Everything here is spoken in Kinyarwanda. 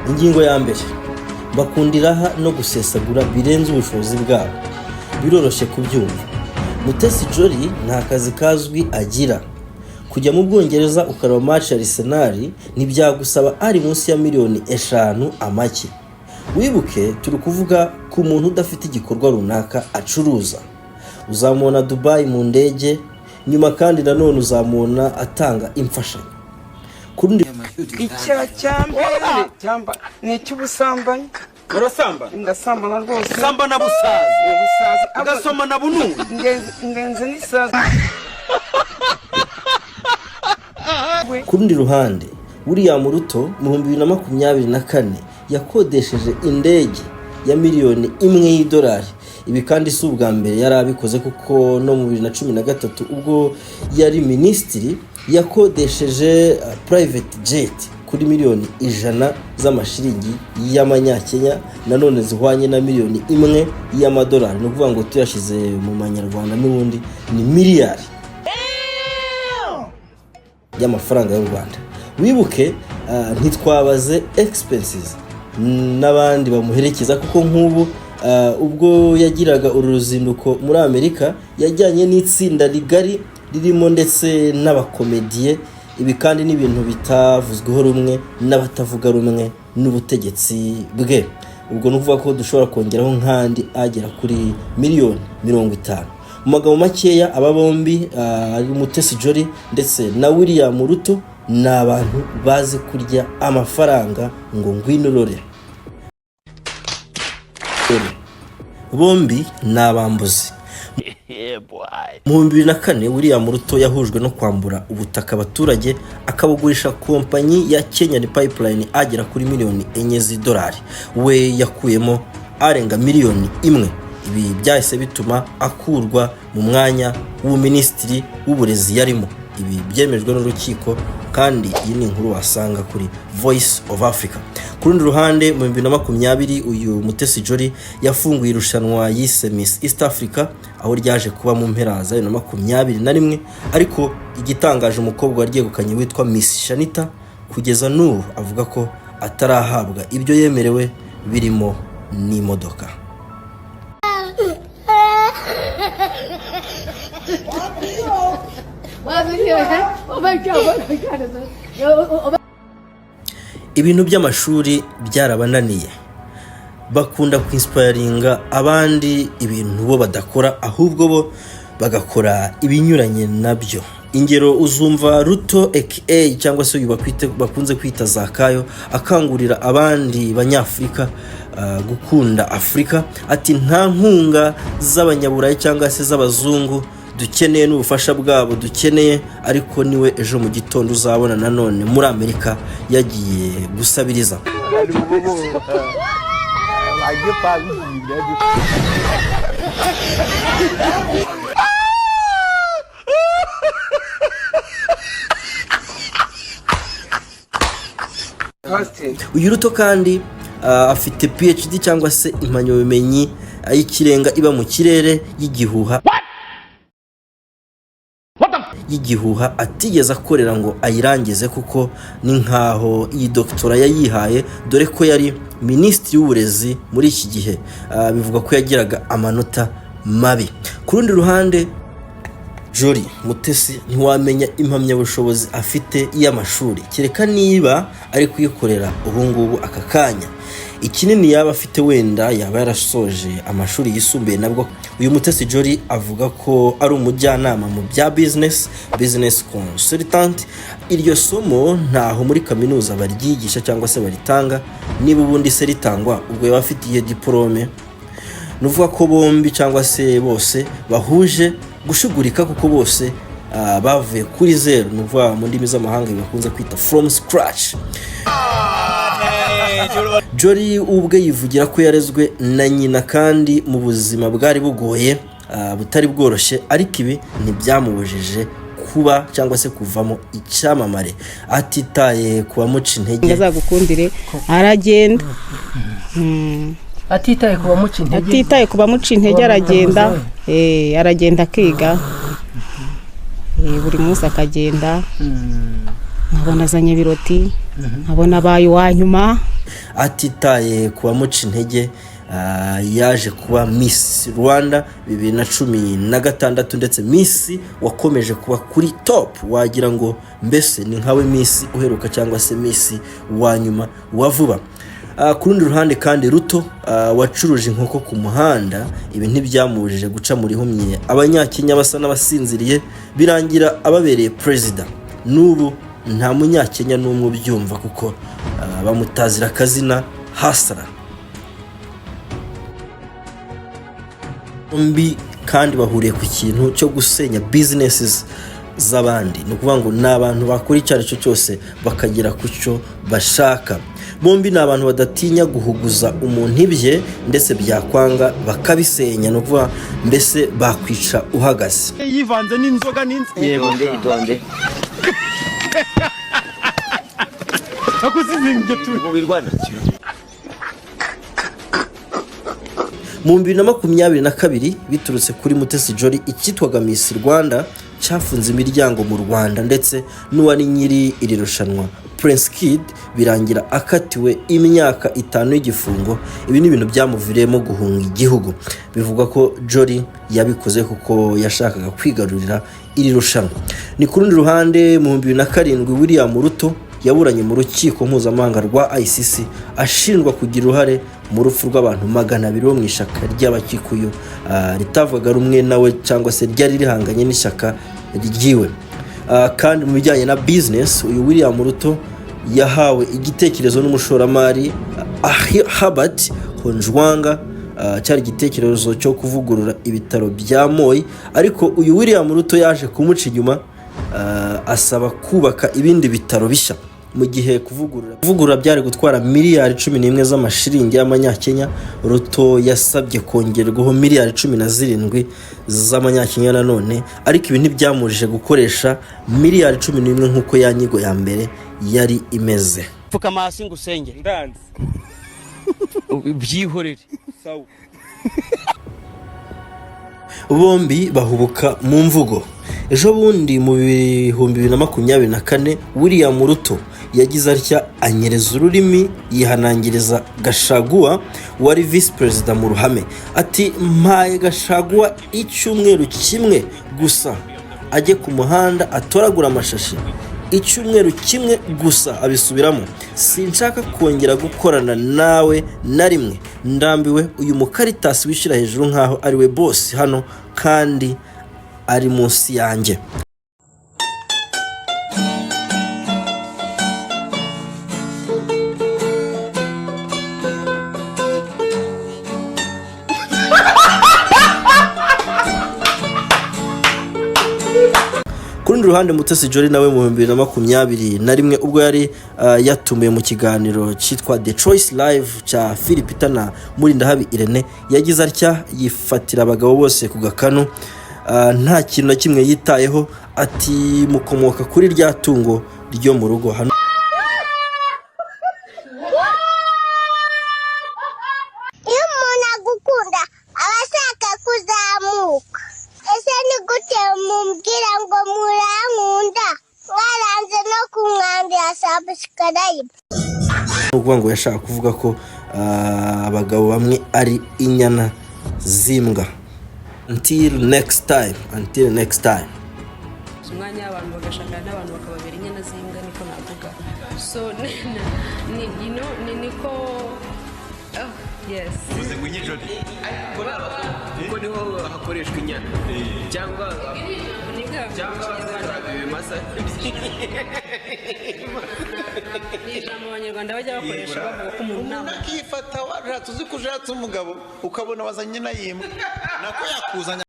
Ingingo ya mbere, bakundiraha no gusesagura birenze ubushobozi bwabo. Biroroshye kubyumva. Mutesi Jolly nta kazi kazwi agira. Kujya mu Bwongereza ukareba match ya Arsenal ntibyagusaba ari munsi ya miliyoni 5 amake. Wibuke turi kuvuga ku muntu udafite igikorwa runaka acuruza. Uzamubona Dubai mu ndege, nyuma kandi nanone uzamubona atanga imfashanyo. Kurundi icyaha cyambere cyamba ni cy'ubusambanyi. Urasamba? Ndasambana rwose. Samba na busazi. Agasoma na bununi. Ngenze n'isazi. Kurundi ruhande, William Ruto mu 2024 yakodesheje indege ya miliyoni 1 y'idolari. Ibi kandi si ubwa mbere yari abikoze kuko no mu 2013 ubwo yari minisitiri yakodesheje private jet kuri miliyoni 100 z'amashiringi y'amanyakenya, nanone zihwanye na miliyoni 1 y'amadolari. No kuvuga ngo tuyashize mu manyarwanda n'ubundi ni miliyari y'amafaranga y'u Rwanda. Wibuke ntitwabaze expenses n'abandi bamuherekeza kuko nk'ubu ubwo yagiraga uruzinduko muri Amerika yajyanye n'itsinda rigari ririmo ndetse n'abakomediye. Ibi kandi n'ibintu bitavuzweho rumwe n'abatavuga rumwe n'ubutegetsi bwe. Ubwo nuvuga ko dushobora kongeraho nkandi agera kuri miliyoni 50. Mu magambo makeya aba bombi ari Mutesi Jolly ndetse na William Ruto ni abantu bazi kurya amafaranga ngo ngwino rore. Bombi ni abambuzi. Mu 2004 William Ruto yahujwe no kwambura ubutaka abaturage akabugurisha kompanyi ya Kenya Pipeline agera kuri miliyoni 4 z'idolari. We yakuyemo arenga miliyoni 1. Ibi byahise bituma akurwa mu mwanya w'uministiri w'uburezi yarimo. Ibi byemejwe n'urukiko kandi iyi ni inkuru wasanga kuri Voice of Africa. Kurundi ruhande mu 2020 uyu Mutesi Jolly yafunguye irushanwa yise Miss East Africa aho ryaje kuba mu mpera za 2021, ariko igitangaje umukobwa waryegukanye witwa Miss Shanita kugeza n'ubu avuga ko atarahabwa ibyo yemerewe birimo n'imodoka. Ibintu by'amashuri byarabananiye. Bakunda kwinspiringa abandi ibintu bo badakora, ahubwo bo bagakora ibinyuranye nabyo. Ingero uzumva Ruto aka cyangwa se bakunze kwita Zakayo akangurira abandi banyafrika gukunda Afrika. Ati nta nkunga z'abanyaburayi cyangwa se z'abazungu dukeneye n'ubufasha bwabo dukeneye, ariko niwe ejo mu gitondo uzabona nanone muri Amerika yagiye gusabiriza. Uyu Ruto kandi afite PhD cyangwa se impamyabumenyi y'ikirenga iba mu kirere y'igihuha atigeze akorera ngo ayirangize kuko ni nkaho iyi doktora yayihaye, dore ko yari minisitiri w'uburezi muri iki gihe. Bivuga ko yagiraga amanota mabi. Kurundi ruhande Jolly Mutesi ntiwamenya impamyabushobozi afite y'amashuri kereka niba ari kuyikorera ubu ngubu aka kanya. Ikinini yaba afite wenda yaba yarasoje amashuri yisumbuye. Nabwo uyu Mutesi Jolly avuga ko ari umujyanama mu bya business consultant. Iryo somo ntaho muri kaminuza baryigisha cyangwa se baritanga, niba ubundi se ritangwa ubwo yaba afitiye diplome. Nuvuga ko bombi cyangwa se bose bahuje gushugurika kuko bose bavuye kuri zero. Nuvuga mu ndimi z'amahanga bakunze kwita from scratch. Jolly ubwe yivugira ko yarezwe na nyina kandi mu buzima bwari bugoye butari bworoshye, ariko ibi ntibyamubujije kuba cyangwa se kuvamo icyamamare atitaye ku bamuca intege. Azagukundire aragenda. Atitaye ku bamuca intege aragenda. Aragenda akiga. Buri munsi akagenda. Nkabona azanye biroti, nkabona abaye uwanyuma. atitaye ku bamuca intege. Yaje kuba Miss Rwanda 2016 ndetse Miss wakomeje kuba kuri top, wagira ngo mbese ni nkawe Miss uheruka cyangwa se Miss wa nyuma wa vuba. Ku rundi ruhande kandi Ruto wacuruje inkoko ku muhanda, ibi ntibyamubujije guca muri humye abanyakenya basa n'abasinziriye, birangira ababereye president. N'ubu nta munyakenya n'umwe ubyumva kuko bamutazira akazina Hasara. Bombi kandi bahuriye ku kintu cyo gusenya businesses z'abandi, ni ukuvuga ngo ni abantu bakora icyo ari cyo cyose bakagera ku cyo bashaka. Bombi ni abantu badatinya guhuguza umuntu ibye, ndetse byakwanga bakabisenya, ni ukuvuga mbese bakwica uhagaze. Yivanze n'inzoga Yego ndende. akusizinge tu Ubirwana. Mu 2022 biturutse kuri Mutesi Jolly icyitwaga Miss Rwanda cyafunze imiryango mu Rwanda, ndetse n'uwari nyiri iri rushanwa Prince Kid birangira akatiwe imyaka 5 y'igifungo. Ibi ni ibintu byamuviremo guhunga igihugu. Bivuga ko Jolly yabikoze kuko yashakaga kwigarurira iri rushanwa. Ni ku rundi ruhande mu 2007 William Ruto yaburanye mu rukiko mpuzamahanga rwa ICC ashinjwa kugira uruhare mu rupfu rw'abantu 200 bo mu ishaka ry'abakikuyu ritavuga rumwe nawe cyangwa se ryari rihanganye n'ishaka ryiwe. Kandi mu bijyanye na business, uyu William Ruto yahawe igitekerezo n'umushoramari Herbert Honjwanga, cyari igitekerezo cyo kuvugurura ibitaro bya Moi, ariko uyu William Ruto yaje kumuca inyuma asaba kubaka ibindi bitaro bishya. Mu gihe kuvugurura byari gutwara miliyari 11 z'amashiringi y'amanyakenya, Ruto yasabye kongerwaho miliyari 17 z'amanyakenya nanone, ariko ibi ntibyamurije gukoresha miliyari 11 nkuko yanyigo ya mbere yari imeze. Pfuka amasi ngusenge. ndanze Byihorere. sawa. Bombi bahubuka mu mvugo. Ejo bundi mu 2024 William Ruto yagize atya anyereza ururimi yihanangiriza Gashagua wari vice president mu ruhame, ati mpaye Gashagua icyumweru kimwe gusa ajye ku muhanda atoragura amashashi. Icyumweru kimwe gusa abisubiramo. Sinshaka kongera gukorana nawe na rimwe. Ndambiwe uyu mukaritasi wishyira hejuru nkaho ari we boss hano kandi ari munsi yanjye. Kurundi ruhande Mutesi Jolly nawe mu 2021 ubwo yari yatumiye mu kiganiro cyitwa The Choice Live cya Philipita na Murindahabi Irene, yagize atya yifatira abagabo bose ku gakanu, nta kintu na kimwe yitayeho, ati mukomoka kuri rya tungo ryo mu rugo hano. Iyo umuntu agukunda abashaka kuzamuka, ese ni gute mumbwira ngo murankunda mwaranze no kumwambira subscribe? Ukuvuga ngo yashaka kuvuga ko abagabo bamwe ari inyana zimbwa. Until next time. Umwanya abantu bagashakana n'abantu bakababera inyana z'imbwa, niko navuga. So niko yes. uze kunyijori kuko niho hakoreshwa inyana cyangwa ibimasa. Ijambo abanyarwanda bajya bakoresha bavuga ko umuntu nta akifata waratuzi kujatsa umugabo ukabona wazanye na yimbwa nako yakuzanya